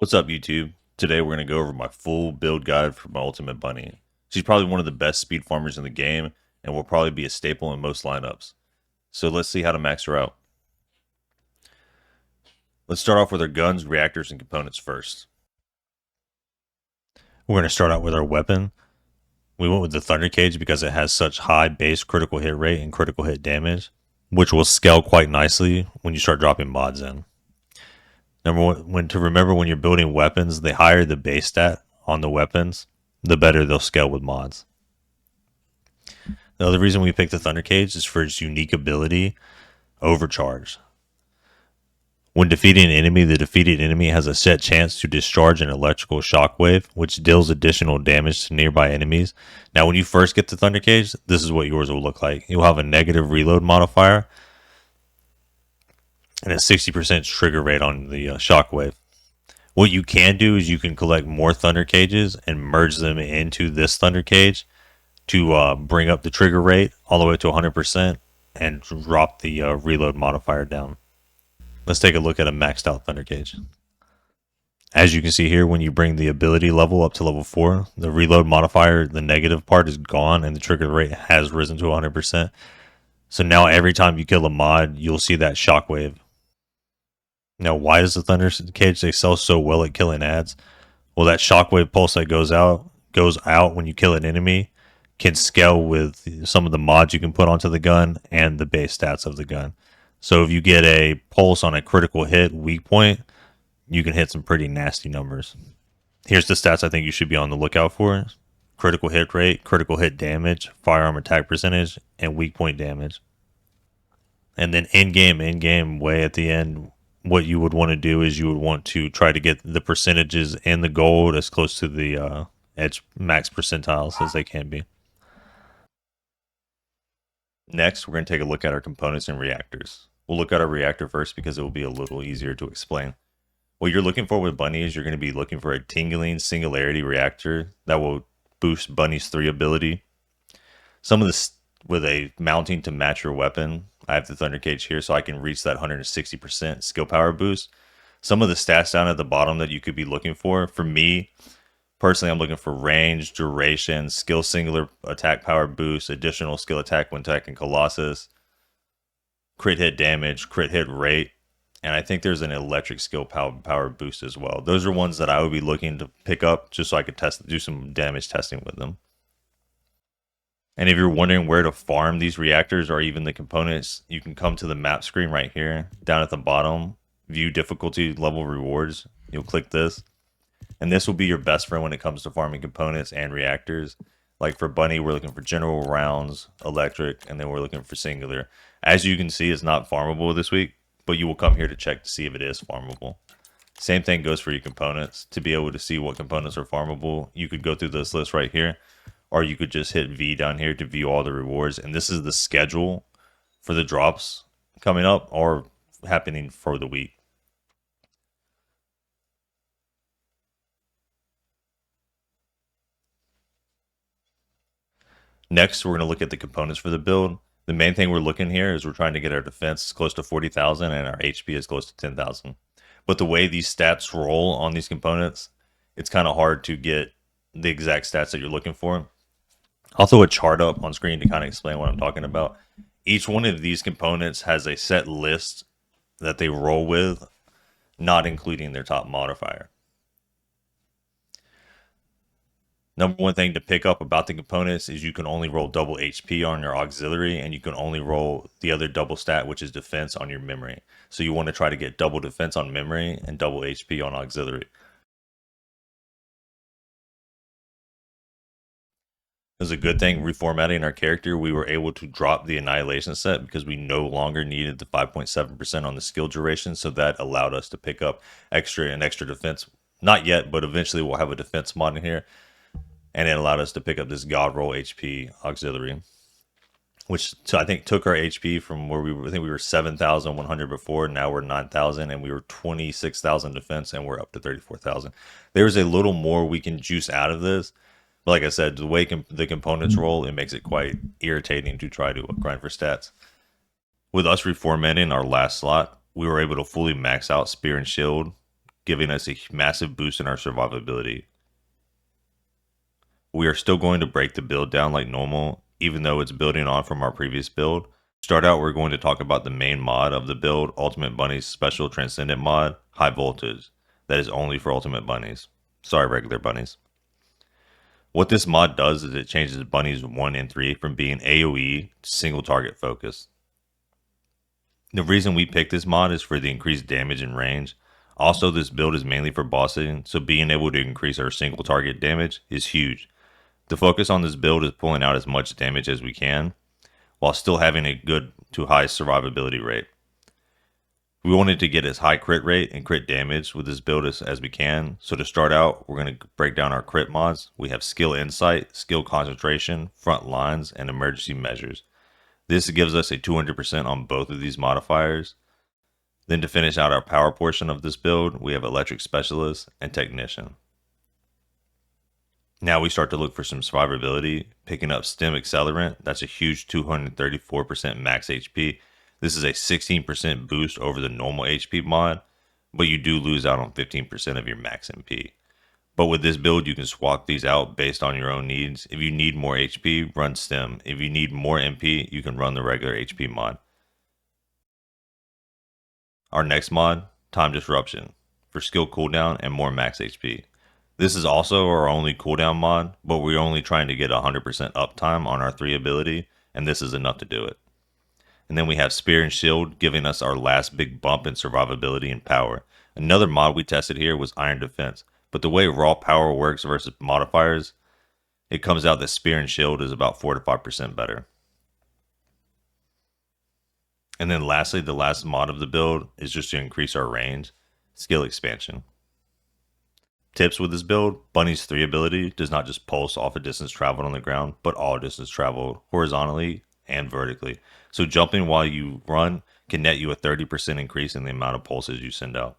What's up, YouTube? Today we're going to go over my full build guide for my Ultimate Bunny. She's probably one of the best speed farmers in the game and will probably be a staple in most lineups. So let's see how to max her out. Let's start off with our guns, reactors, and components first. We're going to start out with our weapon. We went with the Thundercage because it has such high base critical hit rate and critical hit damage, which will scale quite nicely when you start dropping mods in. Number one, to remember when you're building weapons, the higher the base stat on the weapons, the better they'll scale with mods. The other reason we picked the Thundercage is for its unique ability, Overcharge. When defeating an enemy, the defeated enemy has a set chance to discharge an electrical shockwave, which deals additional damage to nearby enemies. Now, when you first get the Thundercage, this is what yours will look like. You'll have a negative reload modifier and a 60% trigger rate on the shockwave. What you can do is you can collect more Thunder Cages and merge them into this Thunder Cage to bring up the trigger rate all the way to 100% and drop the reload modifier down. Let's take a look at a maxed out Thunder Cage. As you can see here, when you bring the ability level up to level 4, the reload modifier, the negative part, is gone and the trigger rate has risen to 100%. So now every time you kill a mod, you'll see that shockwave. Now, why does the Thunder Cage, they sell so well at killing ads? Well, that shockwave pulse that goes out when you kill an enemy can scale with some of the mods you can put onto the gun and the base stats of the gun. So if you get a pulse on a critical hit weak point, you can hit some pretty nasty numbers. Here's the stats I think you should be on the lookout for. Critical hit rate, critical hit damage, firearm attack percentage, and weak point damage. And then in-game way at the end, what you would want to do is you would want to try to get the percentages in the gold as close to the edge max percentiles as they can be. Next, we're going to take a look at our components and reactors. We'll look at our reactor first because it will be a little easier to explain. What you're looking for with Bunny is you're going to be looking for a tingling singularity reactor that will boost Bunny's 3 ability. Some of this with a mounting to match your weapon. I have the Thundercage here so I can reach that 160% skill power boost. Some of the stats down at the bottom that you could be looking for me, personally, I'm looking for range, duration, skill singular attack power boost, additional skill attack when attacking Colossus, crit hit damage, crit hit rate, and I think there's an electric skill power boost as well. Those are ones that I would be looking to pick up just so I could do some damage testing with them. And if you're wondering where to farm these reactors or even the components, you can come to the map screen right here, down at the bottom, view difficulty level rewards. You'll click this. And this will be your best friend when it comes to farming components and reactors. Like for Bunny, we're looking for general rounds, electric, and then we're looking for singular. As you can see, it's not farmable this week, but you will come here to check to see if it is farmable. Same thing goes for your components. To be able to see what components are farmable, you could go through this list right here, or you could just hit V down here to view all the rewards. And this is the schedule for the drops coming up or happening for the week. Next, we're going to look at the components for the build. The main thing we're looking here is we're trying to get our defense close to 40,000 and our HP is close to 10,000. But the way these stats roll on these components, it's kind of hard to get the exact stats that you're looking for. I'll throw a chart up on screen to kind of explain what I'm talking about. Each one of these components has a set list that they roll with, not including their top modifier. Number one thing to pick up about the components is you can only roll double HP on your auxiliary, and you can only roll the other double stat, which is defense, on your memory. So you want to try to get double defense on memory and double HP on auxiliary. It was a good thing reformatting our character. We were able to drop the annihilation set because we no longer needed the 5.7% on the skill duration. So that allowed us to pick up extra defense. Not yet, but eventually we'll have a defense mod in here. And it allowed us to pick up this God Roll HP auxiliary, which I think took our HP from where we were, I think we were 7,100 before. Now we're 9,000 and we were 26,000 defense and we're up to 34,000. There's a little more we can juice out of this. But like I said, the way the components roll, it makes it quite irritating to try to grind for stats. With us reformatting our last slot, we were able to fully max out Spear and Shield giving us a massive boost in our survivability. We are still going to break the build down like normal, even though it's building on from our previous build. Start out, we're going to talk about the main mod of the build, Ultimate Bunny's special transcendent mod, High Voltage. That is only for Ultimate Bunnies. Sorry, regular bunnies. What this mod does is it changes bunnies 1 and 3 from being AoE to single target focus. The reason we picked this mod is for the increased damage and range. Also, this build is mainly for bossing, so being able to increase our single target damage is huge. The focus on this build is pulling out as much damage as we can, while still having a good to high survivability rate. We wanted to get as high crit rate and crit damage with this build as we can, so to start out, we're going to break down our crit mods. We have Skill Insight, Skill Concentration, Front Lines, and Emergency Measures. This gives us a 200% on both of these modifiers. Then to finish out our power portion of this build, we have Electric Specialist and Technician. Now we start to look for some survivability, picking up Stim Accelerant. That's a huge 234% max HP. This is a 16% boost over the normal HP mod, but you do lose out on 15% of your max MP. But with this build, you can swap these out based on your own needs. If you need more HP, run Stim. If you need more MP, you can run the regular HP mod. Our next mod, Time Disruption, for skill cooldown and more max HP. This is also our only cooldown mod, but we're only trying to get 100% uptime on our 3 ability, and this is enough to do it. And then we have Spear and Shield, giving us our last big bump in survivability and power. Another mod we tested here was Iron Defense, but the way raw power works versus modifiers, it comes out that Spear and Shield is about 4 to 5% better. And then lastly, the last mod of the build is just to increase our range, Skill Expansion. Tips with this build, Bunny's 3 ability does not just pulse off a distance traveled on the ground, but all distance traveled horizontally and vertically. So jumping while you run can net you a 30% increase in the amount of pulses you send out.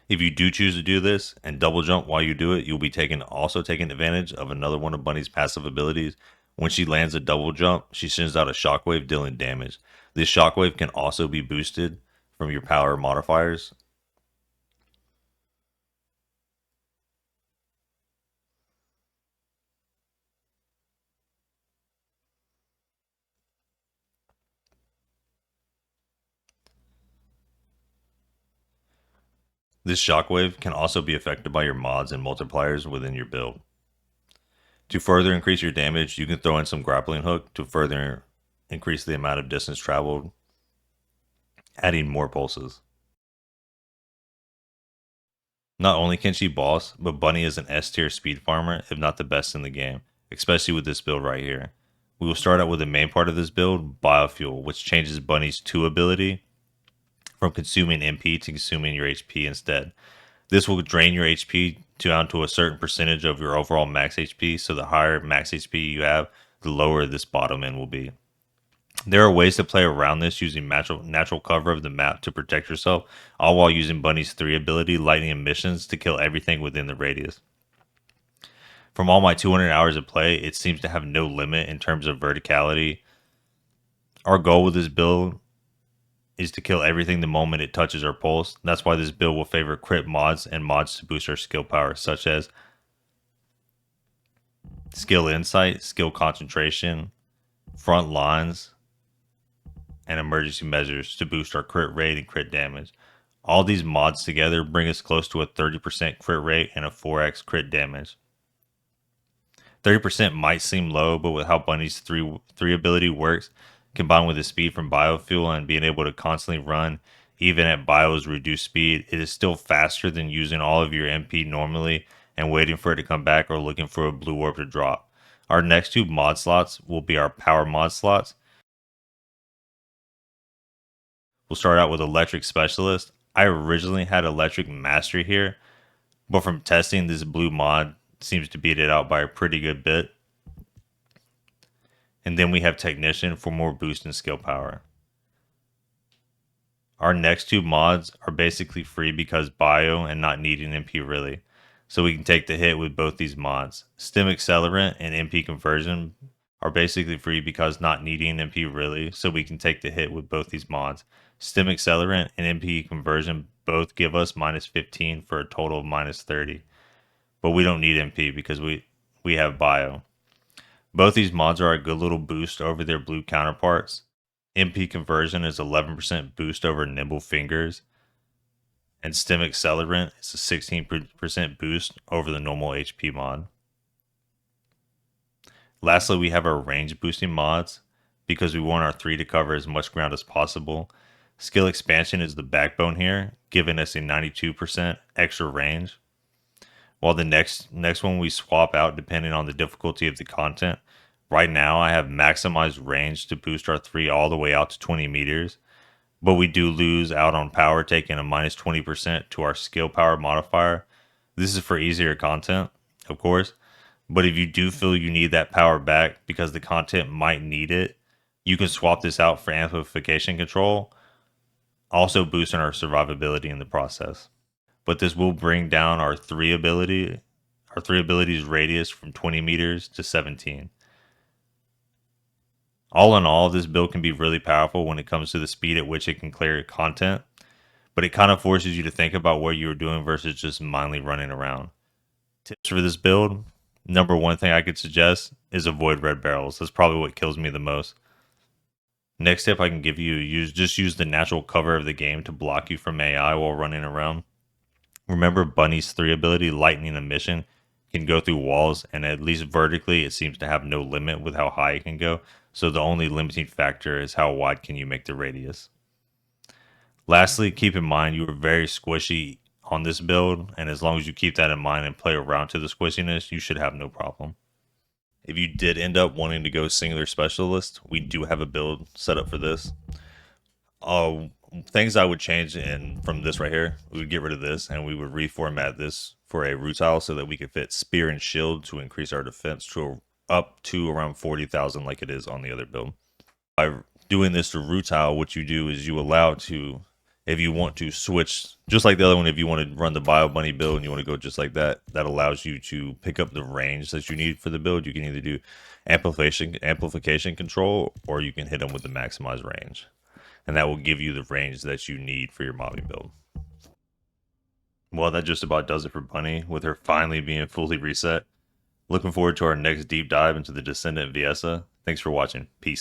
If you do choose to do this and double jump while you do it, you'll be also taking advantage of another one of Bunny's passive abilities. When she lands a double jump, she sends out a shockwave dealing damage. This shockwave can also be boosted from your power modifiers. This shockwave can also be affected by your mods and multipliers within your build. To further increase your damage, you can throw in some grappling hook to further increase the amount of distance traveled, adding more pulses. Not only can she boss, but Bunny is an S tier speed farmer, if not the best in the game, especially with this build right here. We will start out with the main part of this build, Biofuel, which changes Bunny's 2 ability from consuming MP to consuming your HP instead. This will drain your HP down to a certain percentage of your overall max HP, so the higher max HP you have, the lower this bottom end will be. There are ways to play around this using natural cover of the map to protect yourself, all while using Bunny's 3 ability, Lightning Emissions, to kill everything within the radius. From all my 200 hours of play, it seems to have no limit in terms of verticality. Our goal with this build is to kill everything the moment it touches our pulse. That's why this build will favor crit mods and mods to boost our skill power, such as Skill Insight, Skill Concentration, Front Lines, and Emergency Measures to boost our crit rate and crit damage. All these mods together bring us close to a 30% crit rate and a 4x crit damage. 30% might seem low, but with how Bunny's 3 ability works, combined with the speed from Biofuel and being able to constantly run, even at Bio's reduced speed, it is still faster than using all of your MP normally and waiting for it to come back or looking for a blue orb to drop. Our next 2 mod slots will be our power mod slots. We'll start out with Electric Specialist. I originally had Electric Mastery here, but from testing, this blue mod seems to beat it out by a pretty good bit. And then we have Technician for more boost in skill power. Our next 2 mods are basically free because bio and not needing MP really. So we can take the hit with both these mods. Stim Accelerant and MP Conversion are basically free because not needing MP really. So we can take the hit with both these mods. Stem accelerant and MP conversion both give us -15 for a total of -30. But we don't need MP because we have bio. Both these mods are a good little boost over their blue counterparts. MP conversion is 11% boost over nimble fingers, and stem accelerant is a 16% boost over the normal HP mod. Lastly, we have our range boosting mods because we want our 3 to cover as much ground as possible. Skill expansion is the backbone here, giving us a 92% extra range. While the next one we swap out depending on the difficulty of the content. Right now I have maximized range to boost our 3 all the way out to 20 meters, but we do lose out on power, taking a -20% to our skill power modifier. This is for easier content, of course, but if you do feel you need that power back because the content might need it, you can swap this out for amplification control, also boosting our survivability in the process. But this will bring down our 3 ability's radius from 20 meters to 17. All in all, this build can be really powerful when it comes to the speed at which it can clear content, but it kind of forces you to think about what you're doing versus just mindlessly running around. Tips for this build: number one thing I could suggest is avoid red barrels. That's probably what kills me the most. Next tip I can give you, use the natural cover of the game to block you from AI while running around. Remember Bunny's 3 ability, Lightning Emission, can go through walls, and at least vertically it seems to have no limit with how high it can go, so the only limiting factor is how wide can you make the radius. Lastly, keep in mind you are very squishy on this build, and as long as you keep that in mind and play around to the squishiness, you should have no problem. If you did end up wanting to go singular specialist, we do have a build set up for this. Things I would change from this right here, we would get rid of this and we would reformat this for a rutile so that we could fit spear and shield to increase our defense to up to around 40,000 like it is on the other build. By doing this to rutile, what you do is you allow to, if you want to switch, just like the other one, if you want to run the Bio Bunny build and you want to go just like that, that allows you to pick up the range that you need for the build. You can either do amplification control, or you can hit them with the maximized range, and that will give you the range that you need for your mobbing build. Well, that just about does it for Bunny, with her finally being fully reset. Looking forward to our next deep dive into the Descendant Viessa. Thanks for watching. Peace.